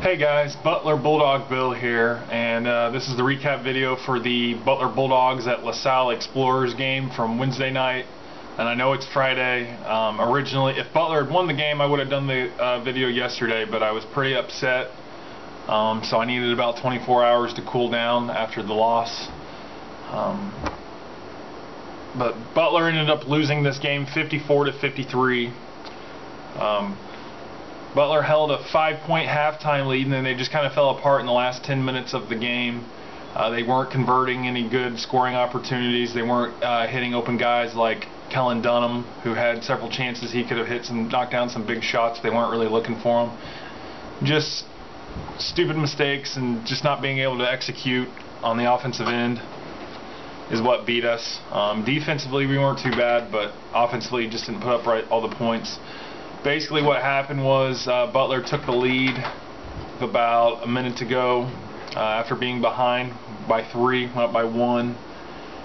Hey guys, Butler Bulldog Bill here, and this is the recap video for the Butler Bulldogs at Salle Explorers game from Wednesday night. And I know it's Friday. Originally, if Butler had won the game, I would have done the video yesterday, but I was pretty upset. So I needed about 24 hours to cool down after the loss. But Butler ended up losing this game 54-53. Butler held a 5-point halftime lead, and then they just kind of fell apart in the last 10 minutes of the game. They weren't converting any good scoring opportunities. They weren't hitting open guys like Kellen Dunham, who had several chances he could have hit some, knocked down some big shots. They weren't really looking for him. Just stupid mistakes and just not being able to execute on the offensive end is what beat us. Defensively, we weren't too bad, but offensively, just didn't put up all the points. Basically what happened was Butler took the lead with about a minute to go after being behind by 3, went up by 1.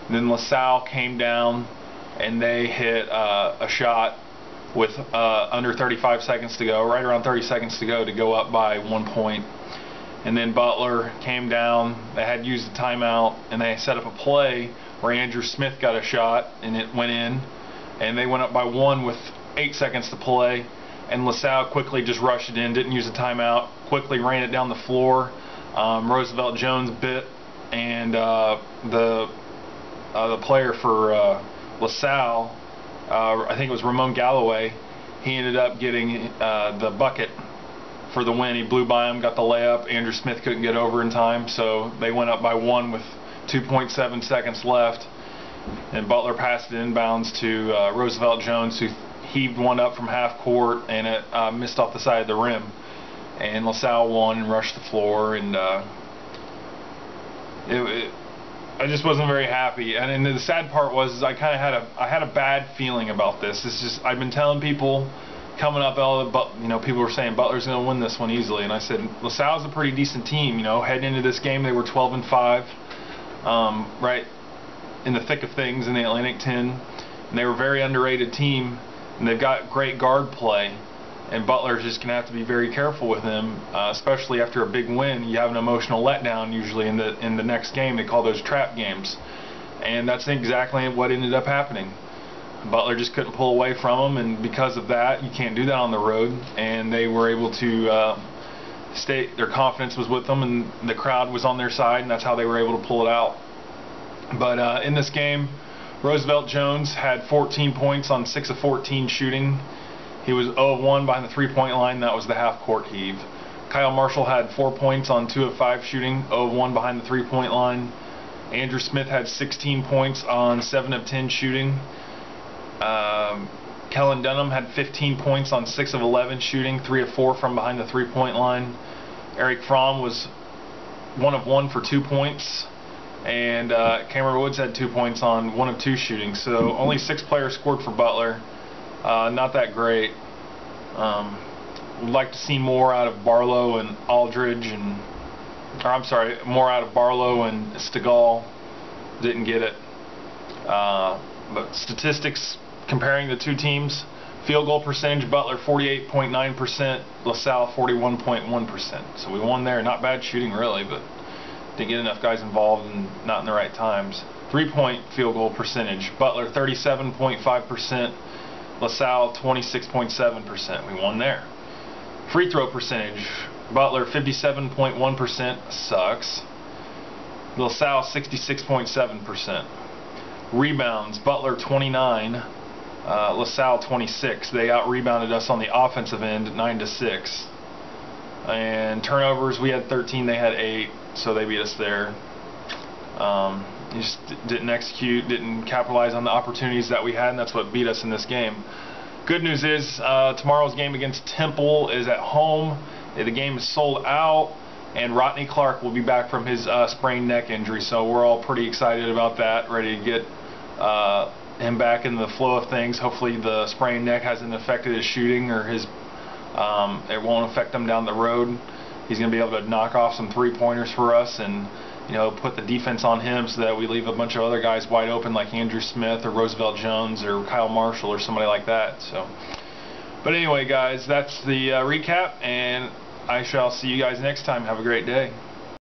And then LaSalle came down and they hit a shot with under 35 seconds to go, right around 30 seconds to go up by 1 point. And then Butler came down, they had used the timeout, and they set up a play where Andrew Smith got a shot and it went in, and they went up by 1 with 8 seconds to play, and LaSalle quickly just rushed it in, didn't use a timeout, quickly ran it down the floor. Roosevelt Jones bit, and the player for LaSalle, I think it was Ramon Galloway, he ended up getting the bucket for the win. He blew by him, got the layup. Andrew Smith couldn't get over in time, so they went up by 1 with 2.7 seconds left, and Butler passed it inbounds to Roosevelt Jones, who heaved one up from half court, and it missed off the side of the rim. And LaSalle won and rushed the floor, and I just wasn't very happy. And the sad part was I kind of had a bad feeling about this. It's just, I've been telling people coming up, people were saying Butler's going to win this one easily, and I said LaSalle's a pretty decent team. Heading into this game they were 12-5, right in the thick of things in the Atlantic 10, and they were a very underrated team. And they've got great guard play, and Butler's just going to have to be very careful with them, especially after a big win. You have an emotional letdown usually in the next game. They call those trap games, and that's exactly what ended up happening. Butler just couldn't pull away from them, and because of that, you can't do that on the road. And they were able to stay. Their confidence was with them, and the crowd was on their side, and that's how they were able to pull it out. But in this game, Roosevelt Jones had 14 points on 6 of 14 shooting. He was 0 of 1 behind the 3-point line. That was the half-court heave. Kyle Marshall had 4 points on 2 of 5 shooting, 0 of 1 behind the 3-point line. Andrew Smith had 16 points on 7 of 10 shooting. Kellen Dunham had 15 points on 6 of 11 shooting, 3 of 4 from behind the 3-point line. Eric Fromm was 1 of 1 for 2 points. And Cameron Woods had 2 points on 1 of 2 shooting. So only 6 players scored for Butler. Not that great. Would like to see more out of Barlow and Aldridge, more out of Barlow and Stegall. Didn't get it. But statistics comparing the two teams: field goal percentage, Butler 48.9%, LaSalle 41.1%. So we won there. Not bad shooting really, but didn't get enough guys involved and not in the right times. 3-point field goal percentage, Butler 37.5%, LaSalle 26.7%. We won there. Free throw percentage, Butler 57.1%, sucks. LaSalle 66.7%. Rebounds, Butler 29, LaSalle 26. They out-rebounded us on the offensive end 9-6. And turnovers, we had 13, they had 8. So they beat us there. You just didn't execute, didn't capitalize on the opportunities that we had, and that's what beat us in this game. Good news is tomorrow's game against Temple is at home. The game is sold out, and Rodney Clark will be back from his sprained neck injury. So we're all pretty excited about that, ready to get him back in the flow of things. Hopefully the sprained neck hasn't affected his shooting, or it won't affect him down the road. He's going to be able to knock off some 3-pointers for us, and put the defense on him so that we leave a bunch of other guys wide open like Andrew Smith or Roosevelt Jones or Kyle Marshall or somebody like that. So, but anyway, guys, that's the recap, and I shall see you guys next time. Have a great day.